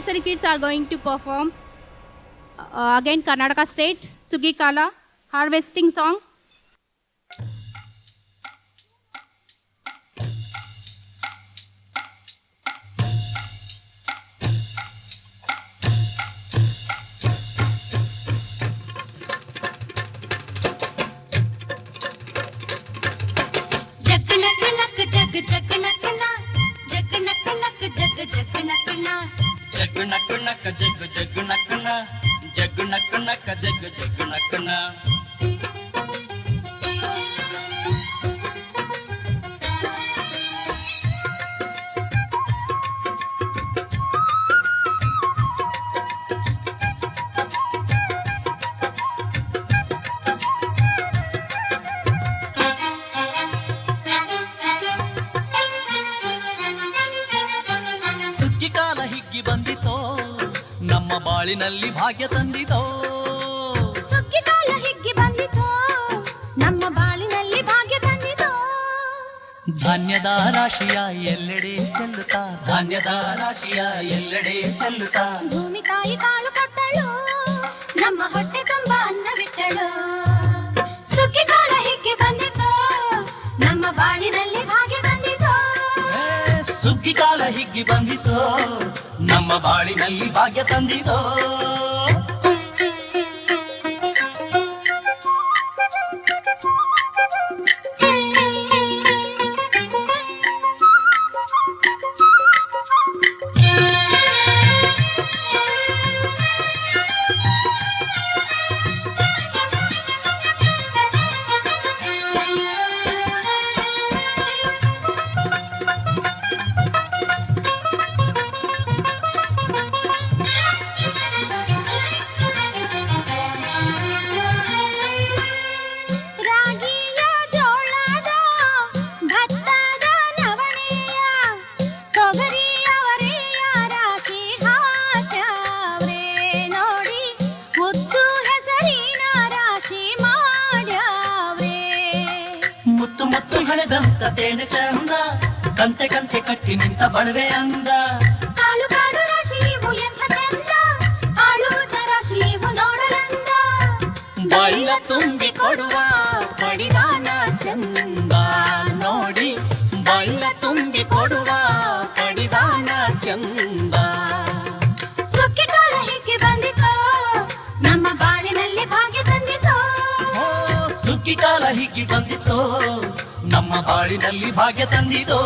nursery kids are going to perform again Karnataka State Sugikala harvesting song. ಸುಗ್ಗಿಕಾಲ ಹಿಗ್ಗಿ ಬಂದಿತೋ ನಮ್ಮ ಬಾಳಿನಲ್ಲಿ ಭಾಗ್ಯ ತಂದಿತೋ. ಸುಗ್ಗಿಕಾಲ ಹಿಗ್ಗಿ ಬಂದಿತೋ ನಮ್ಮ ಬಾಳಿನಲ್ಲಿ ಭಾಗ್ಯ ತಂದಿತೋ. ಧಾನ್ಯದ ರಾಶಿಯ ಎಲ್ಲೆಡೆ ಚೆಲ್ಲುತ್ತಾ, ಧಾನ್ಯದ ರಾಶಿಯ ಎಲ್ಲೆಡೆ ಚೆಲ್ಲುತ್ತಾ, ಭೂಮಿ ತಾಯಿ ಕಾಳು ಕೊಟ್ಟಳು ನಮ್ಮ ಹೊಟ್ಟೆ ತುಂಬ ಅನ್ನ ಬಿಟ್ಟಳು. ಸುಗ್ಗಿಕಾಲ ಹಿಗ್ಗಿ ಬಂದಿತೋ ನಮ್ಮ ಬಾಳಿನಲ್ಲಿ ಭಾಗ್ಯ ತಂದಿತೋ. ಸುಗ್ಗಿಕಾಲ ಹಿಗ್ಗಿ ಬಂದಿತೋ ನಮ್ಮ ಬಾಳಿನಲ್ಲಿ ಭಾಗ್ಯ ತಂದಿತೋ. ರಾಗಿಯ ಜೋಳದ ಭತ್ತದ ನವಣೆಯ ತೊಗರಿಯ ಅವರೆಯ ರಾಶಿ ಹಾಕ್ಯಾವ್ರೆ ನೋಡಿ, ಉದ್ದು ಹೆಸರಿನ ರಾಶಿ ಮಾಡ್ಯಾವ್ರೆ. ಮುತ್ತು ಮುತ್ತು ಹಣೆದಂತ ತೇನೆ ಚಂದ, ಕಂತೆ ಕಂತೆ ಕಟ್ಟಿ ನಿಂತ ಬಣವೆ ಅಂದ. ಕಾಳು ಕಾಳು ರಾಶಿ ಇವು ಎಂಥ ಚಂದ, ಆಳುವುದ ರಾಶಿ ಇವು ನೋಡಲಂದ. ಬಳ್ಳ ತುಂಬಿ ಕೊಡುವ ಪಡಿದಾನ ಚಂದ ನೋಡಿ, ಬಳ್ಳ ತುಂಬಿ ಕೊಡುವ ಪಡಿದಾನ ಚಂದ. ಸುಗ್ಗಿಕಾಲ ಹಿಗ್ಗಿ ಬಂದಿತೋ ನಮ್ಮ ಬಾಳಿನಲ್ಲಿ ಭಾಗ್ಯ ತಂದಿತೋ. ಸುಗ್ಗಿಕಾಲ ಹಿಗ್ಗಿ ಬಂದಿತೋ ನಮ್ಮ ಬಾಳಿನಲ್ಲಿ ಭಾಗ್ಯ ತಂದಿತೋ.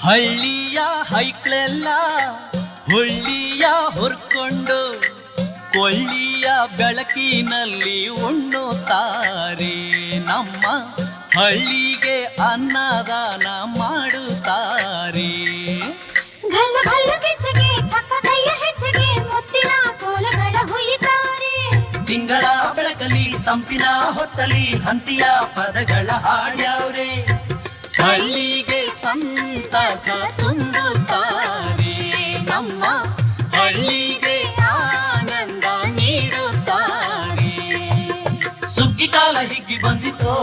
ಹಳ್ಳಿಯ ಹೈಕ್ಳೆಲ್ಲ ಹುಳ್ಳಿಯ ಹೊರ್ಕೊಂಡು ಕೊಳ್ಳಿಯ ಬೆಳಕಿನಲ್ಲಿ ಉಣ್ಣುತ್ತಾರೆ. ನಮ್ಮ ಹಳ್ಳಿಗೆ ಅನ್ನದಾನ ಮಾಡುತ್ತಾರೆ. ಗಲ್ಲು ಗಲ್ಲು ಕಿಚ್ಚಿಗೆ ಪಕ್ಕದಯ್ಯ ಹೆಚ್ಚಿಗೆ ಮುತ್ತಿನ ಕೋಲಗಳ ಹುಯ್ಯುತ್ತಾರೆ. ತಿಂಗಳ ಬೆಳಕಲಿ ತಂಪಿನ ಹೊತ್ತಲಿ ಹಂತಿಯ ಪದಗಳ ಹಾಡ್ಯಾವ್ರೆ. ಹಳ್ಳಿಗೆ ಸಂತಸ ತುಂಬುತ್ತಾರೆ, ನಮ್ಮ ಹಳ್ಳಿಗೆ ಆನಂದ ನೀಡುತ್ತಾರೆ. ಸುಗ್ಗಿಕಾಲ ಹಿಗ್ಗಿ ಬಂದಿತೋ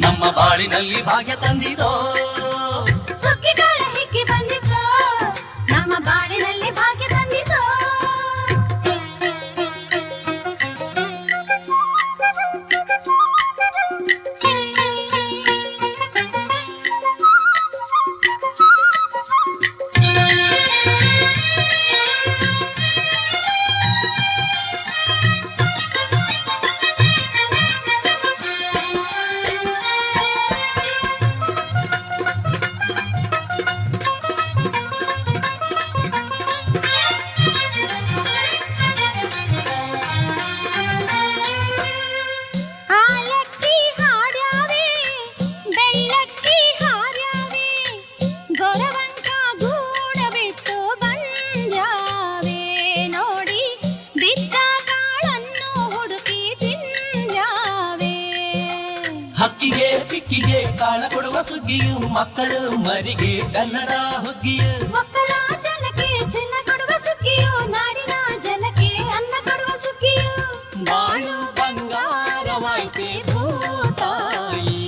ನಮ್ಮ ಬಾಳಿನಲ್ಲಿ ಭಾಗ್ಯ ತಂದಿತೋ. ಸುಗ್ಗಿಕಾಲ ಹಿಗ್ಗಿ ಬಂದಿತೋ ನಮ್ಮ ಬಾಳಿನಲ್ಲಿ ಭಾಗ್ಯ ತಂದಿತೋ. ಕಾಳ ಕೊಡುವ ಸುಗ್ಗಿಯು ಮಕ್ಕಳು ಮರಿಗೆ ಬೆಲ್ಲದ ಹುಗ್ಗಿಯು ಒಕ್ಕಲ ಜನಕ್ಕೆ ಚಿನ್ನ ಕೊಡುವ ಸುಗ್ಗಿಯು ನಾಡಿನ ಜನಕ್ಕೆ ಅನ್ನ ಕೊಡುವ ಸುಗ್ಗಿಯು ಬಾಳು ಬಂಗಾರವಾಯ್ತೆ ಭೂತಾಯಿ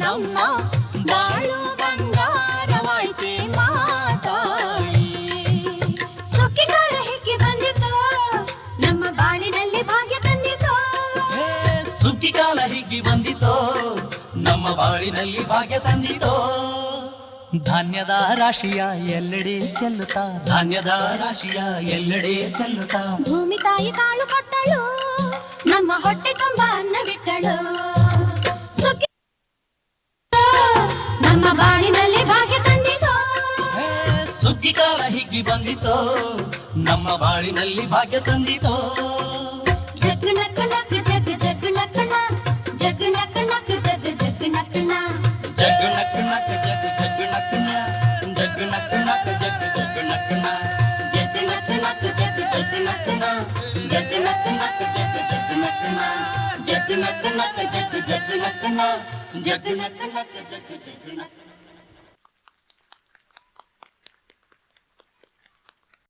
ನಮ್ಮ ಬಾಳು ಬಂಗಾರವಾಯ್ತೆ ಮಾತಾಯಿ ಸುಗ್ಗಿ ಕಾಲ ಹಿಕ್ಕಿ ಬಂದಿತು ನಮ್ಮ ಬಾಳಿನಲ್ಲಿ ಭಾಗ್ಯ ತಂದಿತು ಹೇ, ಸುಗ್ಗಿ ಕಾಲ ಹಿಗ್ಗಿ ಬಂದಿತೋ ನಮ್ಮ ಬಾಳಿನಲ್ಲಿ ಭಾಗ್ಯ ತಂದಿತೋ ಧಾನ್ಯದ ರಾಶಿಯ ಎಲ್ಲೆಡೆ ಚೆಲ್ಲುತ್ತಾ ಧಾನ್ಯದ ರಾಶಿಯ ಎಲ್ಲೆಡೆ ಚೆಲ್ಲುತ್ತಾ ಭೂಮಿ ತಾಯಿ ಕಾಳು ಕೊಟ್ಟಳು ನಮ್ಮ ಹೊಟ್ಟೆ ತುಂಬ ಅನ್ನ ಬಿಟ್ಟಳು ಸುಗ್ಗಿ ನಮ್ಮ ಬಾಳಿನಲ್ಲಿ ಭಾಗ್ಯ ತಂದಿತು ಹೇ, ಸುಗ್ಗಿ ಕಾಲ ಹಿಗ್ಗಿ ಬಂದಿತೋ ನಮ್ಮ ಬಾಳಿನಲ್ಲಿ ಭಾಗ್ಯ ತಂದಿತೋ ಜಗ್ ನಕ್ ನಕ್ ಜಗ್ ಜಗ್ ನಕ್ ನ ಜಗ್ ನಕ್ ನಕ್ ಜಗ್ ಜಗ್ ನಕ್ ನ ಜಗ್ ನಕ್ ನಕ್ ಜಗ್ ಜಗ್ ನಕ್ ನ ಜಗ್ ನಕ್ ನಕ್ ಜಗ್ ಜಗ್ ನಕ್ ನ ಜಗ್ ನಕ್ ನಕ್ ಜಗ್ ಜಗ್ ನಕ್ ನ ಜಗ್ ನಕ್ ನಕ್ ಜಗ್ ಜಗ್ ನಕ್ ನ ಜಗ್ ನಕ್ ನಕ್ ಜಗ್ ಜಗ್ ನಕ್ ನ ಜಗ್ ನಕ್ ನಕ್ ಜಗ್ ಜಗ್ ನಕ್